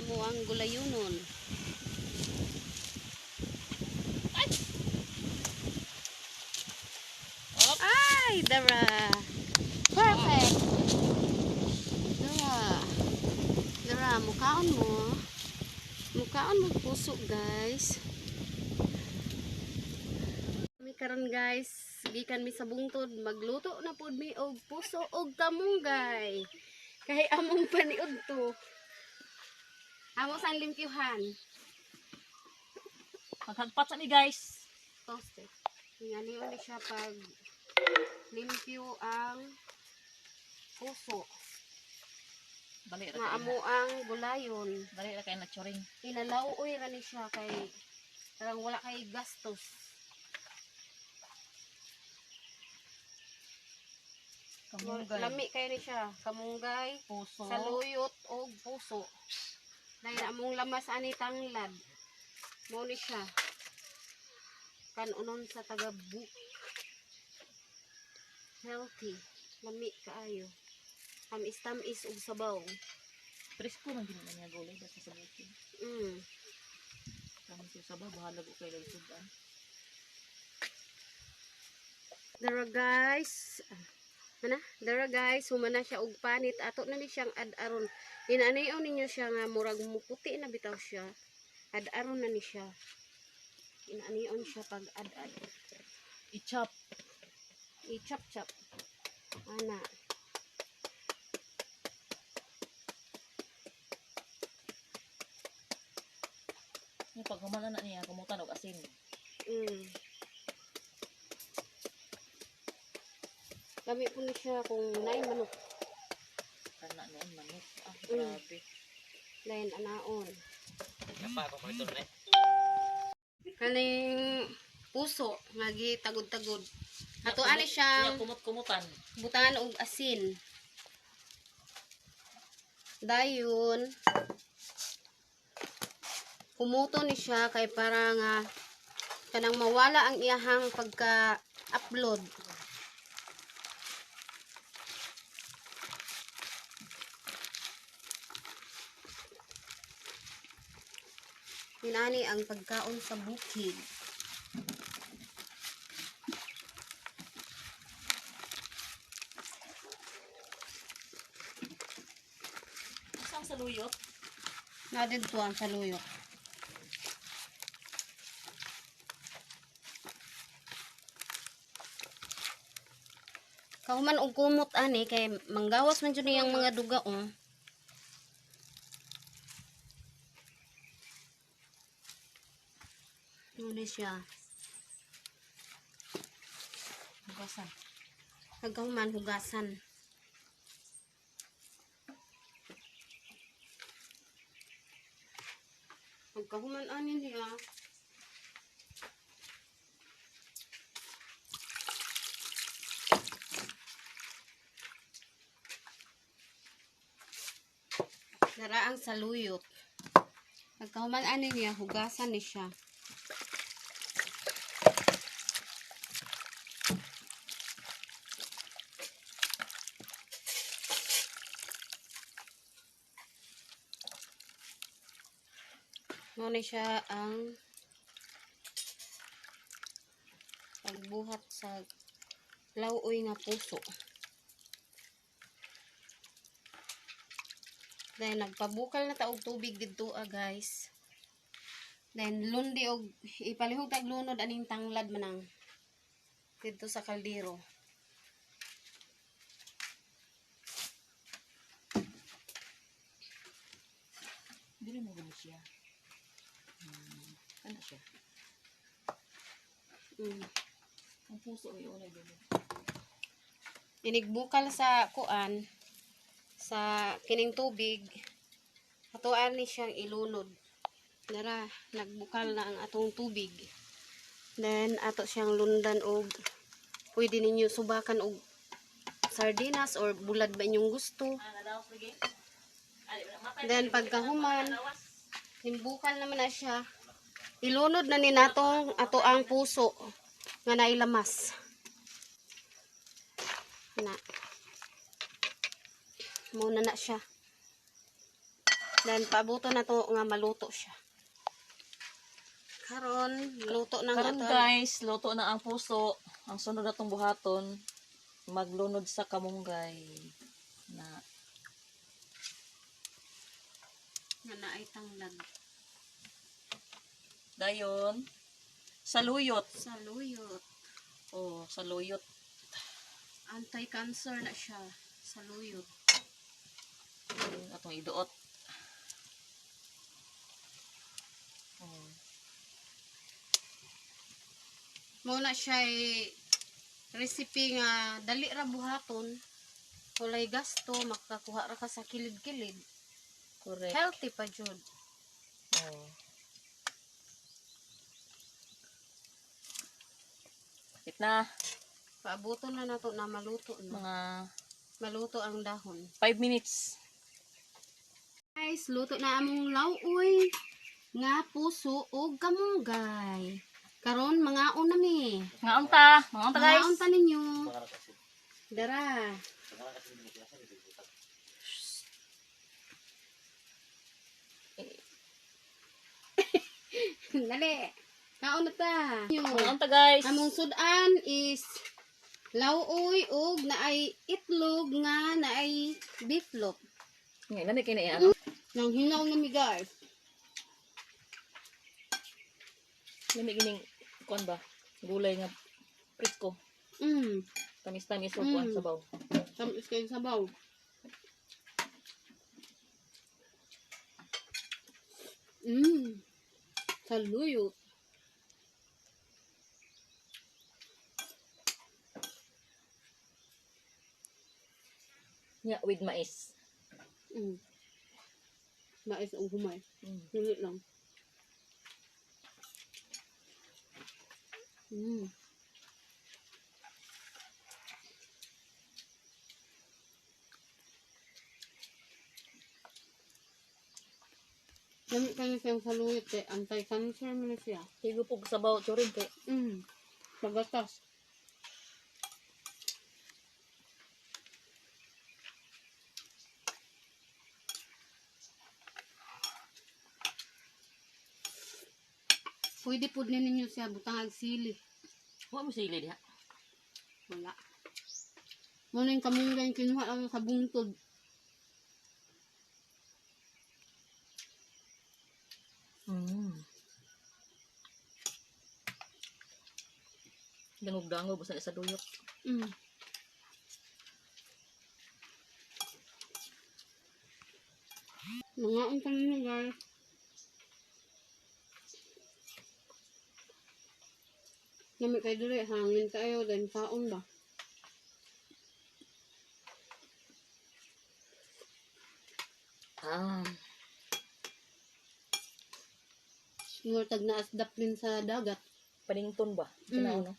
amo ang gulayunon. Ay, dara. Perfect. Dara, mukaon mo. Mukaon mo puso, guys. Kami karon, guys, gikan mi sa bungtod, magluto na pud mi og puso og kamunggay. Kay among paniud to. Amo sang limpyuhan. Maghagpat sa ni guys. Toasted. Ngani ulit siya pag limpyo ang puso. Dali ra Nga kay amo ang gulayon. dali ra kay na choring. Inalawoy ra ni siya kay parang wala kay gastos. Kamunggay, Lami kay ni siya, kamunggay, puso. saluyot og puso. Dahil among lamas ani tanglad. Mo ni siya. Kanunon sa taga-book. Healthy. Lami kaayo. Tamis og sabaw. Presko man din niya gulay basta sa bukin. Kamu sa sabaw bahala ko kay sudan. Dara guys, humana siya og panit. Ato na ni siyang ad-aron. Inaaniyon ninyo siya nga murag muputi na bitaw siya. Ad-aron na ni siya. Inaaniyon siya pag ad-ad. I-chop. I-chop-chop. Ana. Ni pag humana na niya kumutan og asin. Lami po ni siya kung nain manok. Kana noon manok. Grabe. Lain anaon. Apa ko ito na? Kaning puso nga gitagod-tagod. Ato ani Siya siyang kumot-kumutan. butan og asin. Dayon kumuto ni siya kay para nga kanang mawala ang iyahang pagka-upload. Inani ang pagkaon sa bukid. Isang saluyot. Nadidto ang saluyot. Kahuman og kumot ani kay manggawas man jud niyang mga dugaong. Ano siya? Hugasan. Hanggang hugasan. Pagkahuman anin niya. Dara ang saluyot. Pagkahuman anin niya, hugasan ni siya. Muna siya ang pagbuhat sa lauoy nga puso. Then nagpabukal na ta og tubig didto guys. Then lundi og ipalihog tag lunod aning tanglad manang didto sa kaldero. Dili mo gulo siya. Ano siya? Ang puso ay unay dili. Inigbukal sa kuan sa kining tubig. Atuan ni siyang ilunod. Dara nagbukal na ang atong tubig. Then ato siyang lundan og pwede ninyo subakan og sardinas or bulad ba inyong gusto. Nadawas lagi. Then pagkahuman, nimbukal naman na siya. Ilunod na ni natong ato ang puso nga nailamas. Na. Muna na siya. Then pabuto na to nga maluto siya. Karon luto na nga Karon to. guys, luto na ang puso. Ang sunod na tong buhaton, maglunod sa kamunggay na Nga naay tanglad. dayon saluyot. Saluyot. Oh, saluyot. Anti-cancer na siya. Saluyot. Ayun, atong iduot. Oh. Muna siya recipe nga dali ra buhaton. Walay gasto, makakuha ra ka sa kilid-kilid. Correct. Healthy pa jud. Oh. Kapit na. Paabuto na nato na maluto na. Mga Maluto ang dahon. 5 minutes. Guys, luto na among lauoy nga puso o kamunggay. Karon mga unami. Mga unta guys. Mga unta ninyo. Pangarap kasi. Dara. Pangarap kasi binigyan sa bibig. Dali. Kaon na ta. Mga unta guys. Among sudan is lauoy og naay itlog nga naay beefloaf. Ngayon, nami kayo na yan. Nang hinaw nga mi guys. Nami gining, kuan ba? Gulay nga presko. Tamis-tamis o kuan sabaw. Tamis kayo sabaw. Saluyot. Yeah, with mais. Mais o humay. Mm. Sulit lang. Gamit ka na siyang saluyot eh. Anti-cancer mo na siya. Higupog sabaw turin kay. Pagatas. Pwede po din ninyo siya butang sili. Huwag mo sili diha. Wala. Muna yung kamunggay kinuha lang sa bungtod. Dangog-dangog basta sa duyok. Mga ang kanina guys. Namit kayo dali, hangin kayo, then kaon ba? Siguro tag naasdap din sa dagat. Panington ba? Kinaon no?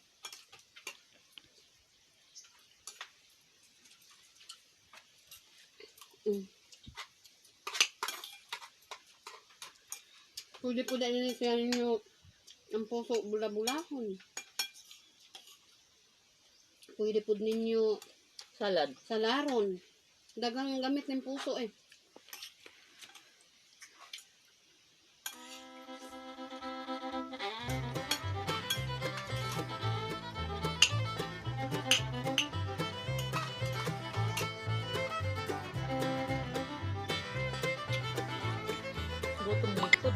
Pwede po dahil siya ninyo ang puso bula-bulahon. Pwede po ninyo Salad. salaron. Dagang gamit ng puso eh. Gutom na ikot.